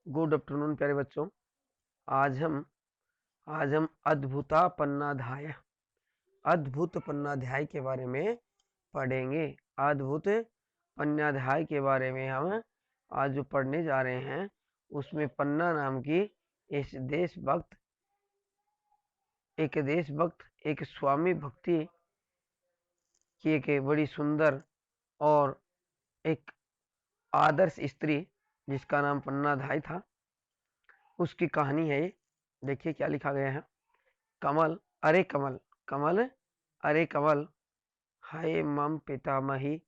Good afternoon प्यारे बच्चों। आज हम अद्भुत पन्नाध्याय के बारे में पढ़ेंगे। अद्भुत पन्नाध्याय के बारे में हम आज जो पढ़ने जा रहे हैं उसमें पन्ना नाम की इस देशभक्त एक स्वामी भक्ति की एक बड़ी सुंदर और एक आदर्श स्त्री जिसका नाम पन्नाधाय था, उसकी कहानी है ये। देखिए क्या लिखा गया है। कमल अरे कमल, कमल अरे कमल, हाय मम पितामही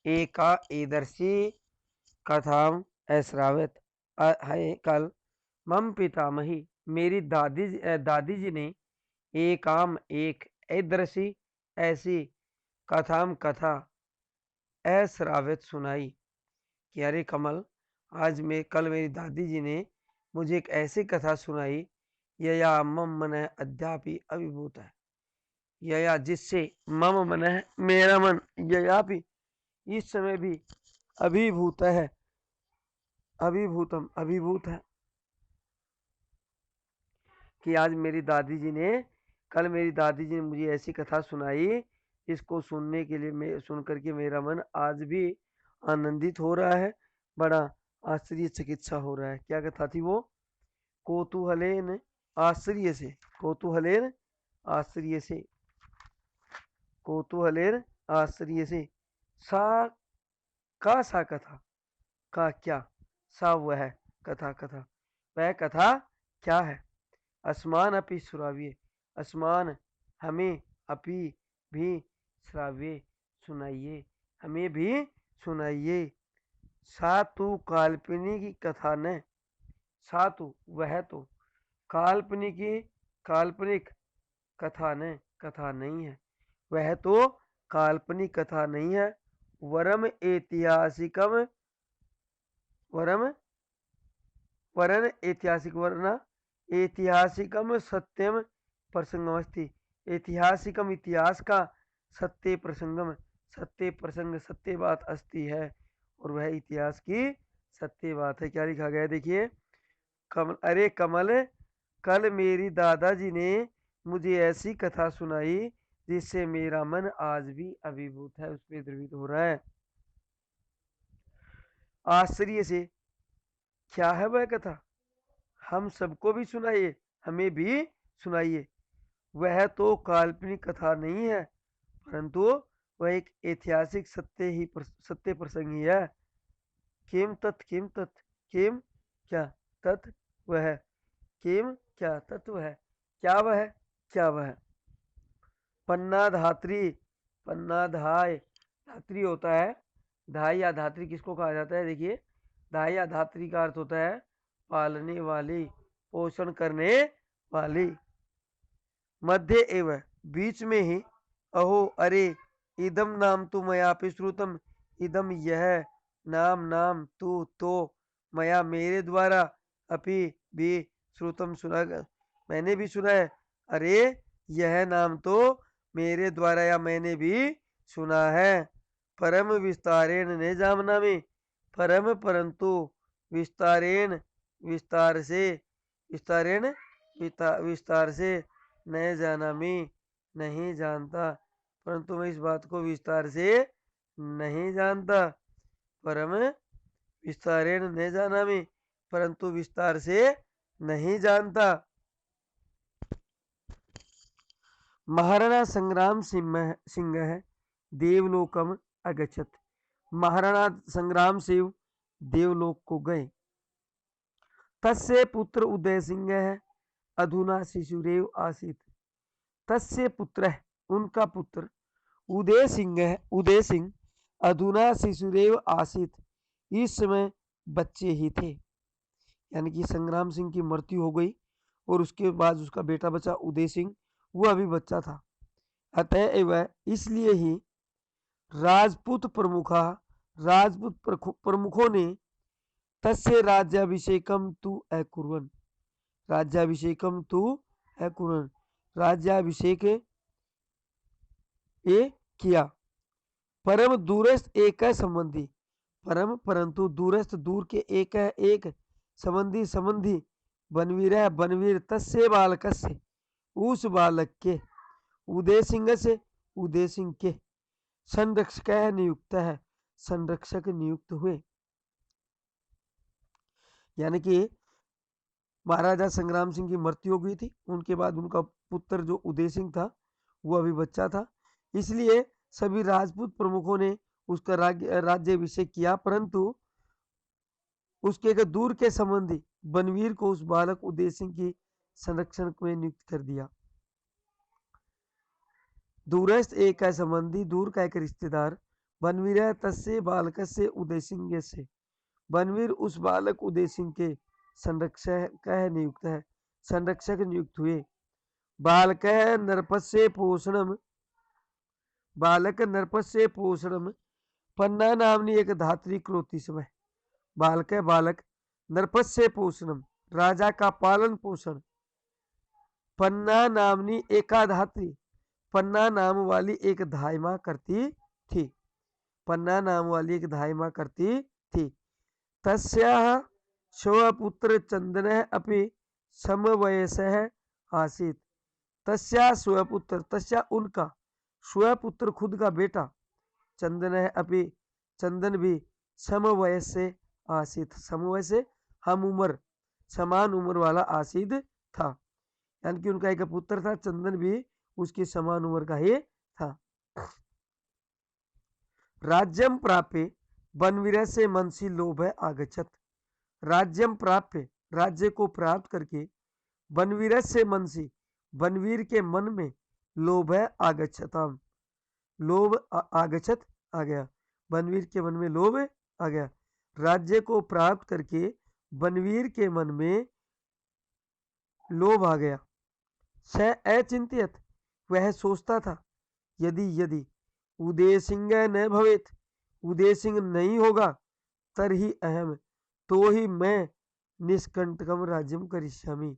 एका ईदर्शी कथाम ऐश्रावित। हाय कल मम पितामही, मेरी दादी जी ने एक ईदर्शी ऐसी कथा ऐश्रावित सुनाई कि अरे कमल, कल मेरी दादी जी ने मुझे एक ऐसी कथा सुनाई, यया मम मन अद्यापि अभिभूत है। यया जिससे मम मन है, मेरा मन ययापि इस समय भी अभिभूत है, अभिभूत है कि कल मेरी दादी जी ने मुझे ऐसी कथा सुनाई जिसको सुनने के लिए सुन करके मेरा मन आज भी आनंदित हो रहा है, बड़ा आश्चर्यचकित हो रहा है। क्या कथा थी वो? कौतूहलेन आश्चर्य से, कौतूहलेन आश्चर्य से, कौतूहलेन आश्चर्य से, सा सा कथा का क्या, सा वह कथा वह कथा क्या है? असमान अपि श्राव्य, असमान हमें, अपि भी, श्राव्य सुनाइए, हमें भी सुनाइए। सातु काल्पनिक कथा न, सातु वह तो, काल्पनिक कथा नहीं है, वह तो काल्पनिक कथा नहीं है, वरम ऐतिहासिकम, वरम वरन ऐतिहासिक वरना ऐतिहासिकम सत्यम प्रसंगमस्ति, ऐतिहासिकम इतिहास का, सत्य प्रसंगम सत्य प्रसंग सत्य बात अस्ति है, और वह इतिहास की सत्य बात है। क्या लिखा गया है देखिए। अरे कमल, कल मेरी दादाजी ने मुझे ऐसी कथा सुनाई जिससे मेरा मन आज भी अभिभूत है, उसमें द्रवित हो रहा है आश्चर्य से। क्या है वह कथा? हम सबको भी सुनाइए, हमें भी सुनाइए। वह तो काल्पनिक कथा नहीं है, परंतु वह एक ऐतिहासिक सत्य प्रसंग ही है। किम तत्, किम क्या, तत् वह, किम क्या, तत्व है क्या, वह क्या वह। पन्ना धात्री, पन्ना धाय, धात्री होता है, धाय या धात्री किसको कहा जाता है? देखिए, धाय या धात्री का अर्थ होता है पालने वाली, पोषण करने वाली। मध्य एवं बीच में ही, अहो अरे, इदम नाम तु मयापि श्रुतम, इदम यह, नाम तू तो, मया मेरे द्वारा, अपि भी, श्रुतम सुना, मैंने भी सुना है। अरे यह नाम तो मेरे द्वारा या मैंने भी सुना है। परम विस्तारेण ने जामना में, परम परंतु विस्तारेण विस्तार से, विस्तारेण विस्तार से, न जाना में नहीं जानता, परंतु मैं इस बात को विस्तार से नहीं जानता। परम विस्तारेण न जाना में, परंतु विस्तार से नहीं जानता। महाराणा संग्राम सिंह देवलोकम अगछत, महाराणा संग्राम सिंह देवलोक को गए। तस्य पुत्र उदय सिंह है, अधुना शिशुरेव आसित। तस्य पुत्र, उनका पुत्र उदय सिंह है, उदय सिंह अधुना शिशुरेव आसित, इस समय बच्चे ही थे। यानी कि संग्राम सिंह की मृत्यु हो गई और उसके बाद उसका बेटा बचा उदय सिंह, वो अभी बच्चा था। अतएव इसलिए ही राजपूत प्रमुखों ने तस्य राज्याभिषेकम तु अकुर्वन्, राज्याभिषेकम तु अकुर्वन्, राज्याभिषेक ये किया। परम दूरस्थ एक है संबंधी, परम परंतु दूरस्थ दूर के एक है, एक संबंधी संबंधी बनवीर बनवीर तस्य बालकस्य उस बालक के उदय सिंह से उदय सिंह के संरक्षक नियुक्त है संरक्षक नियुक्त हुए। यानी कि महाराजा संग्राम सिंह की मृत्यु हो गई थी, उनके बाद उनका पुत्र जो उदय सिंह था वो अभी बच्चा था, इसलिए सभी राजपूत प्रमुखों ने उसका राज्याभिषेक किया, परंतु उसके एक दूर के संबंधी बनवीर को उस बालक उदय सिंह की संरक्षण में नियुक्त कर दिया। दूरस्थ एक का संबंधी, दूर का एक रिश्तेदार, बनवीर तस्य बालक से उदय सिंह से, बनवीर उस बालक उदय सिंह के संरक्षक नियुक्त है संरक्षक नियुक्त हुए। बालक नरपस्य पोषणम बालक नरपस्य पोषणम पन्ना नामनी एक धात्री क्रोती समय। बालक नरपस्य पोषणम राजा का पालन पोषण, पन्ना नामनी एकाधात्री पन्ना नाम वाली एक धाइमा करती थी, पन्ना नाम वाली एक धाइमा करती थी। तस्याः स्वपुत्र चंदन अपि समवयसः आसीत। तस्या स्वपुत्र तस्या उनका स्वपुत्र खुद का बेटा चंदन अपि चंदन भी समवयस से आसीत, समवय से हम उम्र समान उम्र वाला आसीद था, यानी कि उनका एक पुत्र था, चंदन भी उसकी समान उम्र का ही था। राज्यम प्राप्य बनवीर से मनसी लोभ आगछत। राज्यम प्राप्य राज्य को प्राप्त करके बनवीर से मनसी बनवीर के मन में लोभ आगछताम लोभ आगछत आ गया, बनवीर के मन में लोभ आ गया। राज्य को प्राप्त करके बनवीर के मन में लोभ आ गया। स अचिंतित वह सोचता था, यदि यदि उदय सिंह न भवेत उदय सिंह नहीं होगा तरही अहम तो ही मैं निष्कंटकम राज्यम करिष्यामि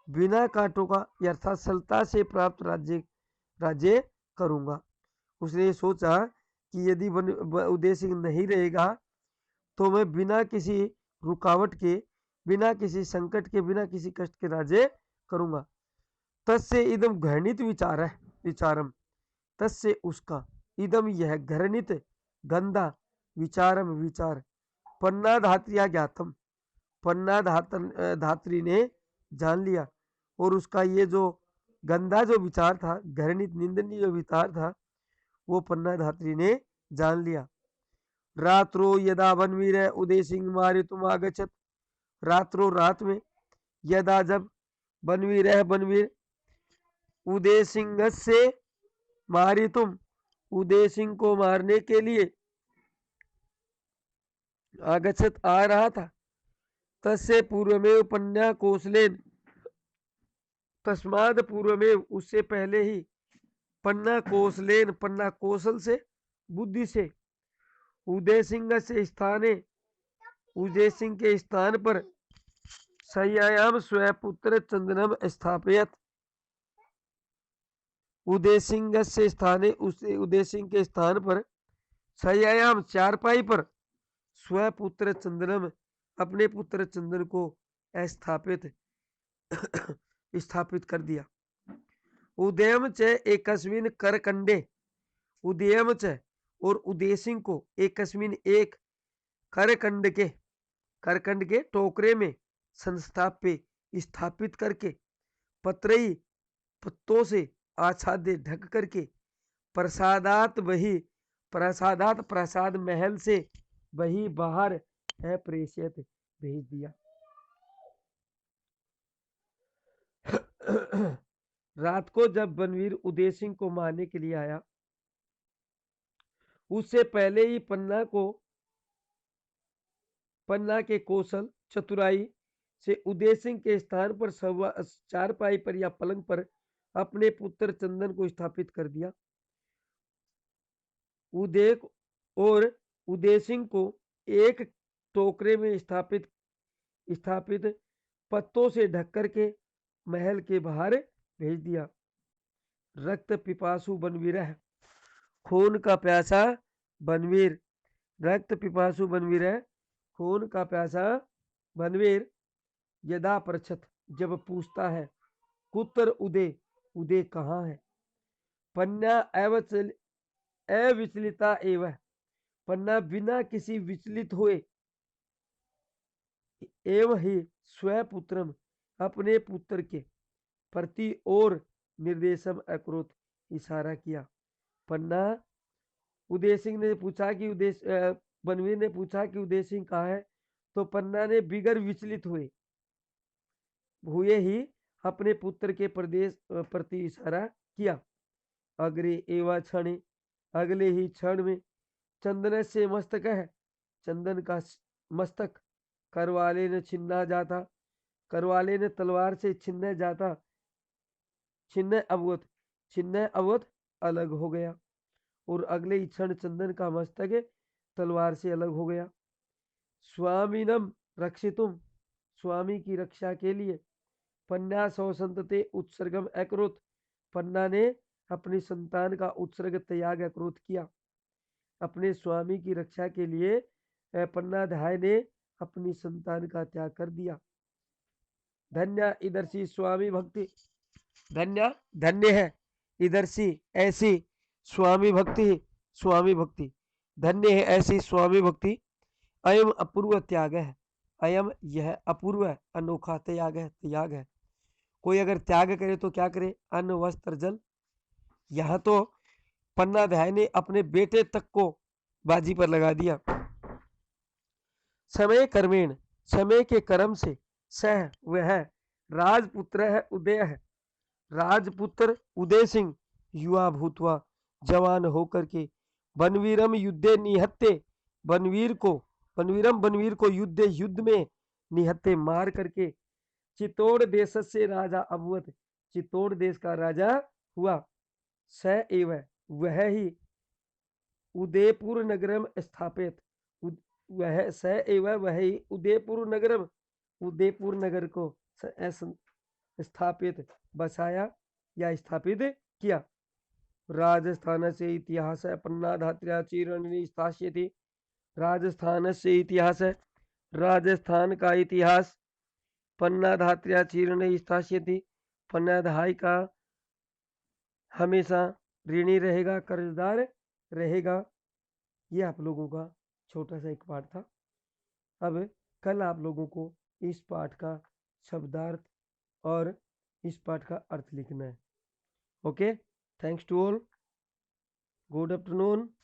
बिना कांटों का अर्थात सरलता से प्राप्त राज्य करूंगा। उसने सोचा कि यदि उदय सिंह नहीं रहेगा तो मैं बिना किसी रुकावट के बिना किसी संकट के बिना किसी कष्ट के राज्य करूंगा। तस्य इदम घृणित विचारम तस्य उसका इदम यह घृणित गंदा विचारम विचार पन्ना धात्रिया ज्ञातम पन्ना धात्री ने जान लिया, और उसका ये जो गंदा जो विचार था घृणित निंदनीय जो विचार था वो पन्ना धात्री ने जान लिया। रात्रो यदा बनवीर उदय सिंह मारे तुम आगछत रात्रो रात में यदा जब बनवीर उदय सिंह से मारी तुम उदय सिंह को मारने के लिए आगछत आ रहा था। तस्य पूर्वमेव पन्ना कौशलेन तस्माद पूर्वमेव उससे पहले ही पन्ना कौशलेन पन्ना कौशल से बुद्धि से उदय सिंह से स्थाने उदय सिंह के स्थान पर शय्यायाम स्वपुत्र चंदनम स्थापयत उदय सिंह से स्थाने उदय सिंह के स्थान पर शय्यायाम चारपाई पर स्वपुत्र चंदनम अपने पुत्र चंदन को स्थापित स्थापित कर दिया। उदयम च एकस्मिन करकंडे उदयम च और उदय सिंह को एकस्मिन एक करकंड के टोकरे में संस्थाप्य स्थापित करके पत्रई पत्तों से आच्छादे ढक करके प्रसादात प्रसाद महल से वही बाहर है प्रेषित भेज दिया। रात को जब बनवीर उदय सिंह को मारने के लिए आया उससे पहले ही पन्ना के कौशल चतुराई से उदय सिंह के स्थान पर चारपाई पर या पलंग पर अपने पुत्र चंदन को स्थापित कर दिया। उदय सिंह को एक टोकरे में स्थापित पत्तों से ढक करके महल के बाहर भेज दिया। रक्त पिपासु बनवीर खून का प्यासा बनवीर रक्त पिपासु बनवीर खून का प्यासा बनवीर यदा पृच्छत जब पूछता है, कुत्र उदे उदे कहाँ है, पन्ना अविचलिता एवं, पन्ना बिना किसी विचलित हुए, एवं ही स्वपुत्रम अपने पुत्र के प्रति और निर्देशम अक्रोध इशारा किया। पन्ना उदय सिंह ने पूछा कि बनवीर ने पूछा कि उदय सिंह कहाँ है, तो पन्ना ने बिगर विचलित हुए ही अपने पुत्र के प्रदेश प्रति इशारा किया। अग्रे एवं क्षण, अगले ही क्षण में चंदन से मस्तक है, चंदन का मस्तक करवाले ने छिन्ना जाता, करवाले ने तलवार से छिन्न जाता, छिन्न अवध अलग हो गया, और अगले ही क्षण चंदन का मस्तक तलवार से अलग हो गया। स्वामीनम रक्षितुम, स्वामी की रक्षा के लिए, पन्ना सौसंतते उत्सर्गम अक्रोत, पन्ना ने अपनी संतान का उत्सर्ग त्याग अक्रोत किया। अपने स्वामी की रक्षा के लिए पन्नाधाय ने अपनी संतान का त्याग कर दिया। धन्य इदर्शी स्वामी भक्ति, धन्य धन्य है इदर्शी ऐसी स्वामी भक्ति, स्वामी भक्ति, धन्य है ऐसी स्वामी भक्ति। अयम अपूर्व त्याग है, अयम यह अपूर्व अनोखा त्याग है, त्याग है। कोई अगर त्याग करे तो क्या करे, अन्न वस्त्र जल। यहां तो पन्नाधाय ने अपने बेटे तक को बाजी पर लगा दिया। समय कर्मेण, समय के कर्म से, सह वह राजपुत्र है उदय है, राजपुत्र उदय सिंह युवा भूतवा जवान होकर के बनवीरम युद्धे निहत्ते, बनवीर को बनवीर को युद्ध में निहत्ते मार करके चित्तौड़ देश से राजा अवध, चित्तौड़ देश का राजा हुआ। स एवं वह ही उदयपुर नगरम स्थापित, वह स एवं वह ही उदयपुर नगरम, उदयपुर नगर को स्थापित बसाया या स्थापित किया। राजस्थान से इतिहास पन्नाधात्र्या चीरणी स्थास्यति, राजस्थान से इतिहास, राजस्थान का इतिहास पन्नाधात्र्या चीरणी स्थास्यति, पन्नाधाय का हमेशा ऋणी रहेगा, कर्जदार रहेगा। ये आप लोगों का छोटा सा एक पाठ था। अब कल आप लोगों को इस पाठ का शब्दार्थ और इस पाठ का अर्थ लिखना है। Okay, thanks to all, good afternoon.